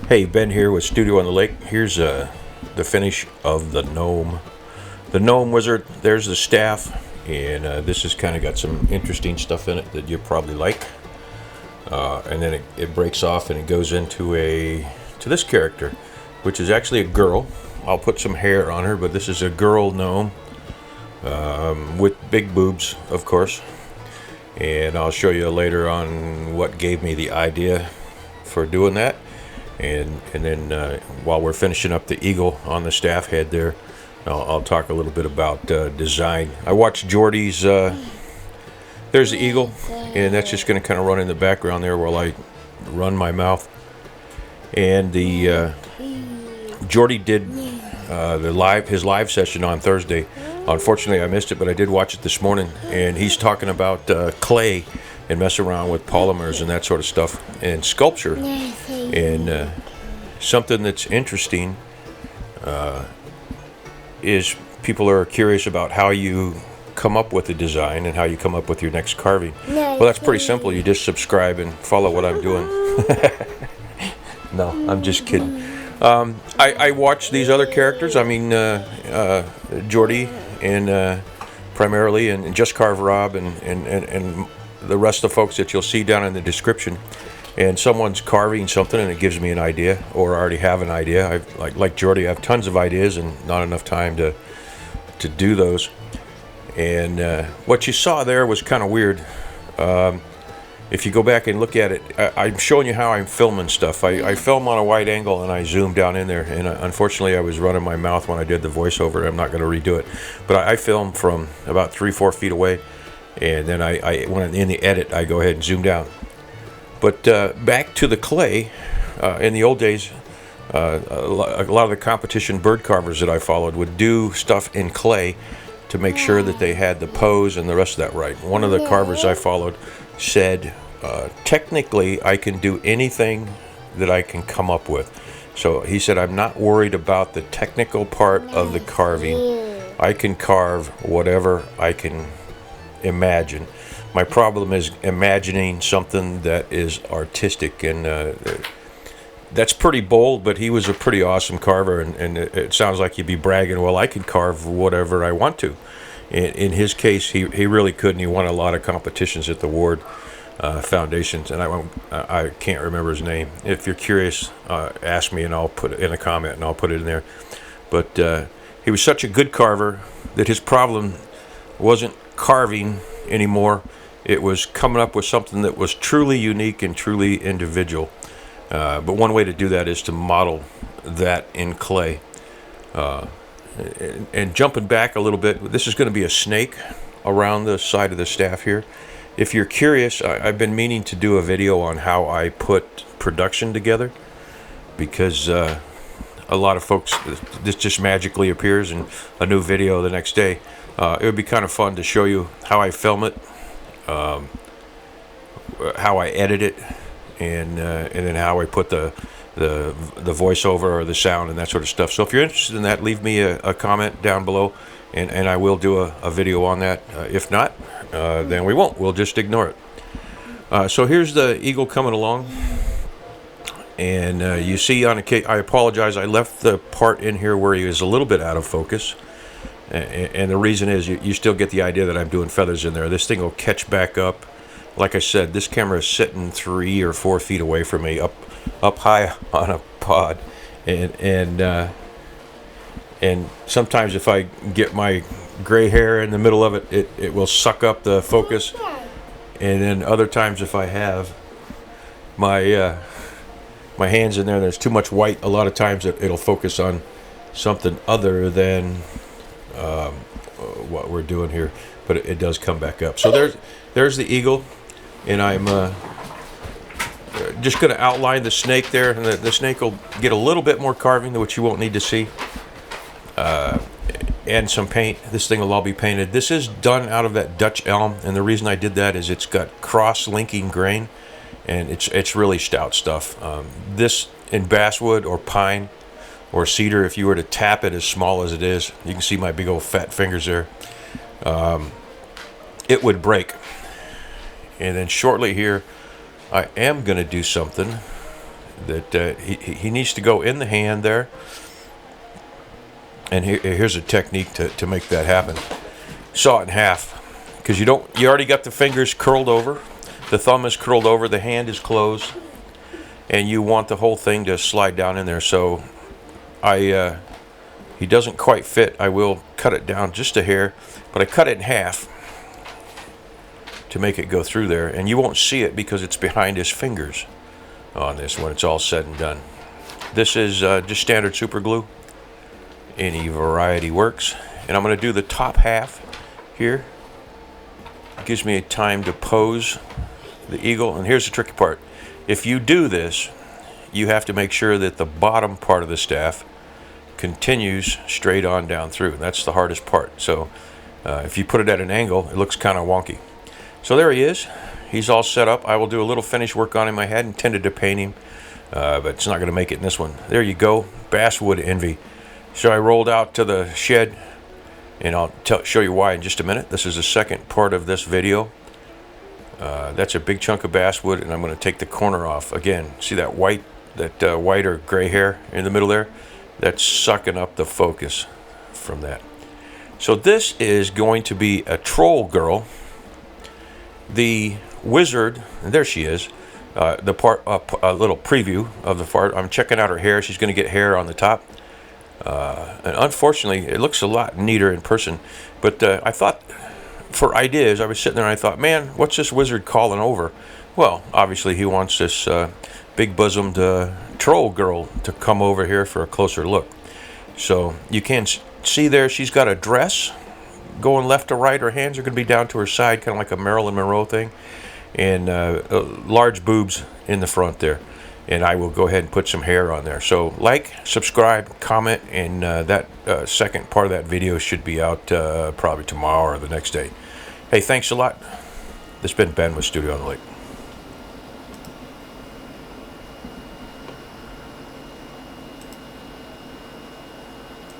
Hey, Ben here with Studio on the Lake. Here's the finish of the Gnome. The Gnome Wizard, there's the staff, and this has kind of got some interesting stuff in it that you probably like. And then it breaks off and it goes into to this character, which is actually a girl. I'll put some hair on her, but this is a girl gnome with big boobs, of course. And I'll show you later on what gave me the idea for doing that. And then while we're finishing up the eagle on the staff head there, I'll talk a little bit about design. I watched Jordy's, there's the eagle, and that's just going to kind of run in the background there while I run my mouth. And the Jordy did his live session on Thursday. Unfortunately, I missed it, but I did watch it this morning. And he's talking about clay and messing around with polymers and that sort of stuff and sculpture. And something that's interesting is people are curious about how you come up with a design and how you come up with your next carving. Well, that's pretty simple. You just subscribe and follow what I'm doing. No, I'm just kidding. I watch these other characters. I mean, Jordy and primarily, and Just Carve Rob and the rest of the folks that you'll see down in the description. And someone's carving something and it gives me an idea, or I already have an idea. I've like Jordy, I have tons of ideas and not enough time to do those. And what you saw there was kind of weird. If you go back and look at it, I'm showing you how I'm filming stuff. I film on a wide angle and I zoom down in there. And unfortunately, I was running my mouth when I did the voiceover. I'm not going to redo it. But I film from about 3-4 feet away. And then when in the edit, I go ahead and zoom down. But back to the clay, in the old days, a lot of the competition bird carvers that I followed would do stuff in clay to make sure that they had the pose and the rest of that right. One of the carvers I followed said, technically, I can do anything that I can come up with. So he said, I'm not worried about the technical part of the carving. I can carve whatever I can imagine. My problem is imagining something that is artistic, and that's pretty bold, but he was a pretty awesome carver, and it sounds like you'd be bragging, well, I can carve whatever I want to. In his case, he really could, and he won a lot of competitions at the Ward Foundations, and I can't remember his name. If you're curious, ask me, and I'll put it in a comment, and I'll put it in there. But he was such a good carver that his problem wasn't carving anymore. It was coming up with something that was truly unique and truly individual. But one way to do that is to model that in clay. And jumping back a little bit, this is going to be a snake around the side of the staff here. If you're curious, I've been meaning to do a video on how I put production together, because a lot of folks, this just magically appears in a new video the next day. It would be kind of fun to show you how I film it, how I edit it, and then how I put the voiceover or the sound and that sort of stuff. So if you're interested in that, leave me a comment down below, and I will do a video on that. If not, then we won't. We'll just ignore it. So here's the eagle coming along, and you see on a I apologize, I left the part in here where he was a little bit out of focus. And the reason is you still get the idea that I'm doing feathers in there. This thing will catch back up. Like I said, this camera is sitting 3 or 4 feet away from me, up high on a pod, and sometimes if I get my gray hair in the middle of it, it will suck up the focus. And then other times if I have my my hands in there, there's too much white. A lot of times it'll focus on something other than what we're doing here, but it does come back up. So there's the eagle, and I'm just going to outline the snake there, and the snake will get a little bit more carving, which you won't need to see, and some paint. This thing will all be painted. This is done out of that Dutch elm, and the reason I did that is it's got cross-linking grain, and it's really stout stuff. This in basswood or pine or cedar, if you were to tap it as small as it is, you can see my big old fat fingers there, it would break. And then shortly here, I am going to do something that he needs to go in the hand there. And here's a technique to make that happen. Saw it in half, because you already got the fingers curled over, the thumb is curled over, the hand is closed, and you want the whole thing to slide down in there. So he doesn't quite fit. I will cut it down just a hair, but I cut it in half to make it go through there, and you won't see it because it's behind his fingers on this when it's all said and done. This is just standard super glue. Any variety works. And I'm going to do the top half here. It gives me a time to pose the eagle. And here's the tricky part. If you do this, you have to make sure that the bottom part of the staff continues straight on down through. That's the hardest part. So if you put it at an angle, it looks kind of wonky. So there he is. He's all set up. I will do a little finish work on him. I had intended to paint him, but it's not going to make it in this one. There you go. Basswood Envy. So I rolled out to the shed, and I'll show you why in just a minute. This is the second part of this video. That's a big chunk of basswood, and I'm going to take the corner off. Again, see that white or gray hair in the middle there? That's sucking up the focus from that. So this is going to be a troll girl. The wizard, and there she is. The part up, a little preview of the part. I'm checking out her hair. She's going to get hair on the top. And unfortunately, it looks a lot neater in person. But I thought, for ideas, I was sitting there and I thought, man, what's this wizard calling over? Well, obviously he wants this big-bosomed troll girl to come over here for a closer look. So you can see there she's got a dress going left to right. Her hands are going to be down to her side, kind of like a Marilyn Monroe thing. And large boobs in the front there. And I will go ahead and put some hair on there. So like, subscribe, comment, and that second part of that video should be out probably tomorrow or the next day. Hey, thanks a lot. This has been Ben with Studio on the Lake.